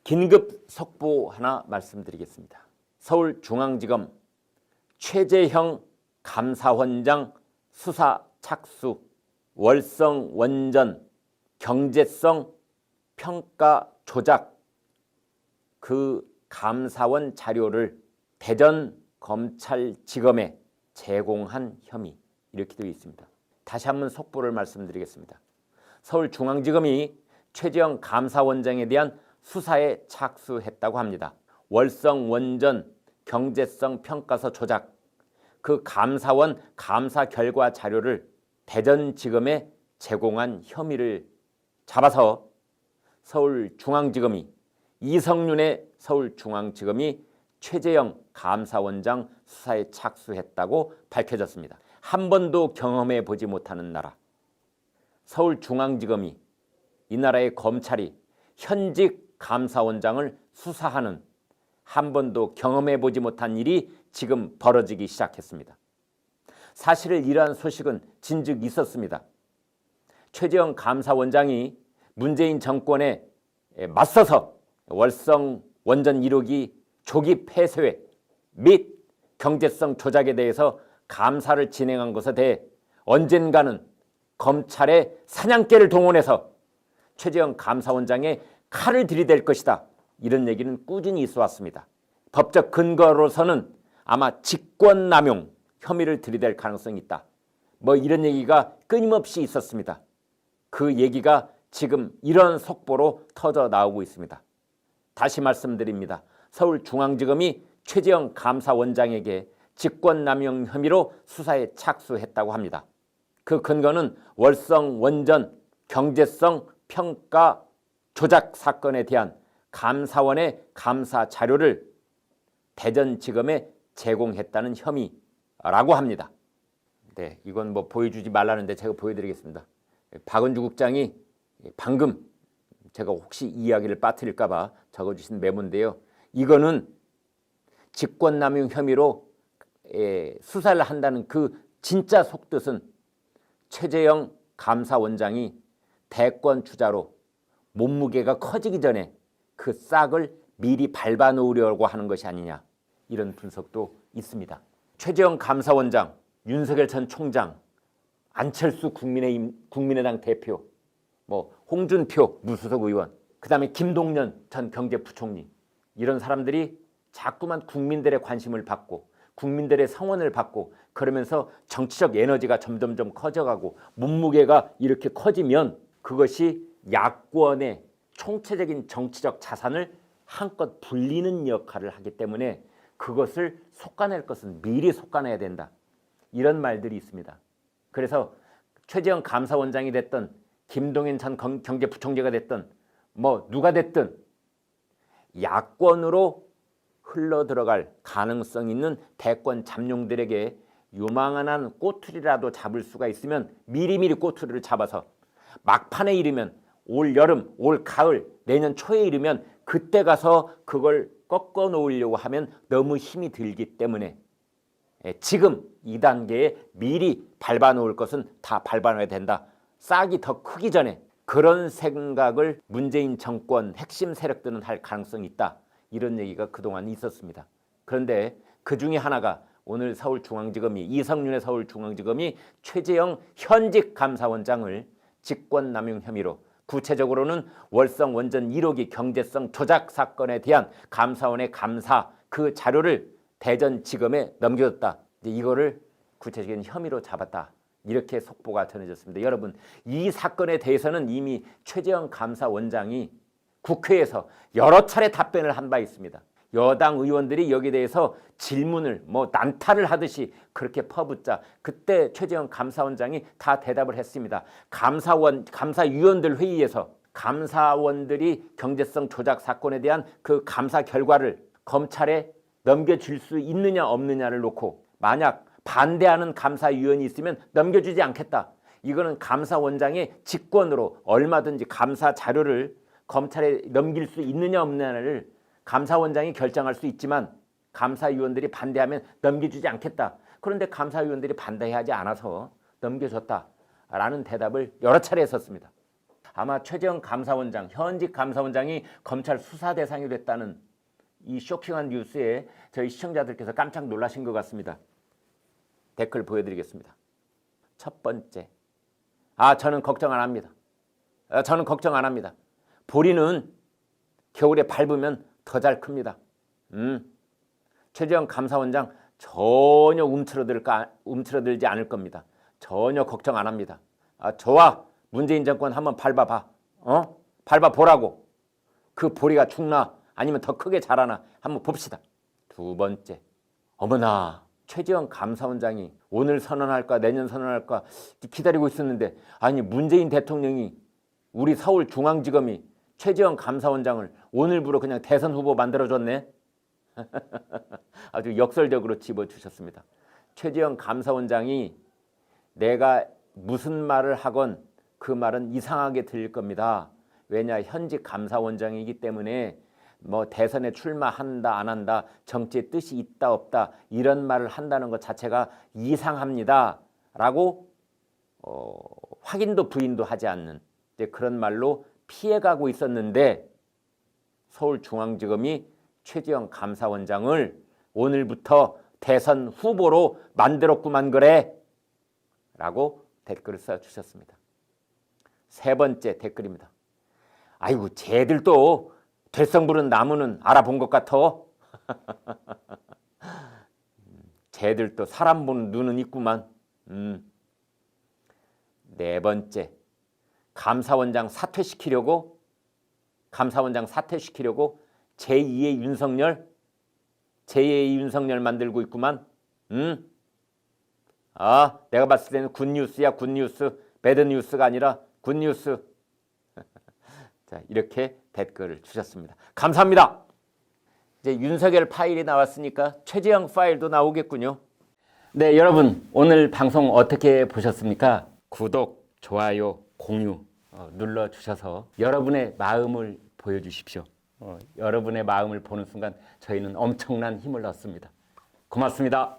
긴급 속보 하나 말씀드리겠습니다. 서울중앙지검 최재형 감사원장 수사 착수, 월성 원전 경제성 평가 조작, 그 감사원 자료를 대전검찰지검에 제공한 혐의, 이렇게 되어 있습니다. 다시 한번 속보를 말씀드리겠습니다. 서울중앙지검이 최재형 감사원장에 대한 수사에 착수했다고 합니다. 월성 원전 경제성 평가서 조작, 그 감사원 감사 결과 자료를 대전지검에 제공한 혐의를 잡아서 서울중앙지검이 이성윤의 서울중앙지검이 최재형 감사원장 수사에 착수했다고 밝혀졌습니다. 한 번도 경험해 보지 못하는 나라, 서울중앙지검이, 이 나라의 검찰이 현직 감사원장을 수사하는 한 번도 경험해 보지 못한 일이 지금 벌어지기 시작했습니다. 사실 이러한 소식은 진즉 있었습니다. 최재형 감사원장이 문재인 정권에 맞서서 월성 원전 1호기 조기 폐쇄 및 경제성 조작에 대해서 감사를 진행한 것에 대해 언젠가는 검찰의 사냥개를 동원해서 최재형 감사원장의 칼을 들이댈 것이다, 이런 얘기는 꾸준히 있어 왔습니다. 법적 근거로서는 아마 직권남용 혐의를 들이댈 가능성이 있다, 이런 얘기가 끊임없이 있었습니다. 그 얘기가 지금 이런 속보로 터져 나오고 있습니다. 다시 말씀드립니다. 서울중앙지검이 최재형 감사원장에게 직권남용 혐의로 수사에 착수했다고 합니다. 그 근거는 월성 원전 경제성 평가 조작 사건에 대한 감사원의 감사 자료를 대전지검에 제공했다는 혐의라고 합니다. 네, 이건 보여주지 말라는데 제가 보여드리겠습니다. 박은주 국장이 방금 제가 혹시 이야기를 빠뜨릴까 봐 적어주신 메모인데요. 이거는 직권남용 혐의로 수사를 한다는 그 진짜 속뜻은 최재형 감사원장이 대권 주자로 몸무게가 커지기 전에 그 싹을 미리 밟아놓으려고 하는 것이 아니냐, 이런 분석도 있습니다. 최재형 감사원장, 윤석열 전 총장, 안철수 국민의당 대표, 홍준표 무소속 의원, 그 다음에 김동연 전 경제부총리, 이런 사람들이 자꾸만 국민들의 관심을 받고 국민들의 성원을 받고 그러면서 정치적 에너지가 점점점 커져가고 몸무게가 이렇게 커지면 그것이 야권의 총체적인 정치적 자산을 한껏 불리는 역할을 하기 때문에 그것을 속아낼 것은 미리 속아내야 된다, 이런 말들이 있습니다. 그래서 최재형 감사원장이 됐든 김동연 전 경제부총리가 됐든 누가 됐든 야권으로 흘러들어갈 가능성 있는 대권 잠룡들에게 요망한 꼬투리라도 잡을 수가 있으면 미리미리 꼬투리를 잡아서 막판에 이르면 올 여름, 올 가을, 내년 초에 이르면 그때 가서 그걸 꺾어 놓으려고 하면 너무 힘이 들기 때문에 지금 이 단계에 미리 밟아놓을 것은 다 밟아놔야 된다. 싹이 더 크기 전에, 그런 생각을 문재인 정권 핵심 세력들은 할 가능성이 있다, 이런 얘기가 그동안 있었습니다. 그런데 그 중에 하나가 오늘 서울중앙지검이, 이성윤의 서울중앙지검이 최재형 현직 감사원장을 직권남용 혐의로, 구체적으로는 월성 원전 1호기 경제성 조작 사건에 대한 감사원의 감사 그 자료를 대전지검에 넘겨줬다, 이거를 구체적인 혐의로 잡았다, 이렇게 속보가 전해졌습니다. 여러분, 이 사건에 대해서는 이미 최재형 감사원장이 국회에서 여러 차례 답변을 한 바 있습니다. 여당 의원들이 여기에 대해서 질문을 난타를 하듯이 그렇게 퍼붓자 그때 최재형 감사원장이 다 대답을 했습니다. 감사위원들 회의에서 감사원들이 경제성 조작 사건에 대한 그 감사 결과를 검찰에 넘겨줄 수 있느냐 없느냐를 놓고 만약 반대하는 감사위원이 있으면 넘겨주지 않겠다. 이거는 감사원장의 직권으로 얼마든지 감사 자료를 검찰에 넘길 수 있느냐 없느냐를 감사원장이 결정할 수 있지만 감사위원들이 반대하면 넘겨주지 않겠다. 그런데 감사위원들이 반대하지 않아서 넘겨줬다라는 대답을 여러 차례 했었습니다. 아마 최재형 감사원장, 현직 감사원장이 검찰 수사 대상이 됐다는 이 쇼킹한 뉴스에 저희 시청자들께서 깜짝 놀라신 것 같습니다. 댓글 보여드리겠습니다. 첫 번째, 저는 걱정 안 합니다. 저는 걱정 안 합니다. 보리는 겨울에 밟으면 더 잘 큽니다. 최재형 감사원장 전혀 움츠러들지 않을 겁니다. 전혀 걱정 안 합니다. 저와 문재인 정권 한번 밟아봐. 밟아보라고. 그 보리가 죽나 아니면 더 크게 자라나 한번 봅시다. 두 번째, 어머나 최재형 감사원장이 오늘 선언할까 내년 선언할까 기다리고 있었는데 아니 문재인 대통령이 우리 서울중앙지검이 최재형 감사원장을 오늘부로 그냥 대선 후보 만들어줬네. 아주 역설적으로 집어주셨습니다. 최재형 감사원장이 내가 무슨 말을 하건 그 말은 이상하게 들릴 겁니다. 왜냐 현직 감사원장이기 때문에 뭐 대선에 출마한다 안 한다 정치의 뜻이 있다 없다 이런 말을 한다는 것 자체가 이상합니다 라고 확인도 부인도 하지 않는 이제 그런 말로 피해가고 있었는데 서울중앙지검이 최재형 감사원장을 오늘부터 대선 후보로 만들었구만 그래 라고 댓글을 써주셨습니다. 세 번째 댓글입니다. 아이고 쟤들도 될성 부른 나무는 알아본 것 같아. 쟤들도 사람 보는 눈은 있구만. 네 번째, 감사원장 사퇴시키려고 제2의 윤석열 만들고 있구만. 내가 봤을 때는 굿뉴스야 굿뉴스. 배드뉴스가 아니라 굿뉴스. 자, 이렇게 댓글을 주셨습니다. 감사합니다. 이제 윤석열 파일이 나왔으니까 최재형 파일도 나오겠군요. 네, 여러분 오늘 방송 어떻게 보셨습니까? 구독, 좋아요, 공유 눌러주셔서 여러분의 마음을 보여주십시오. 여러분의 마음을 보는 순간 저희는 엄청난 힘을 얻습니다. 고맙습니다.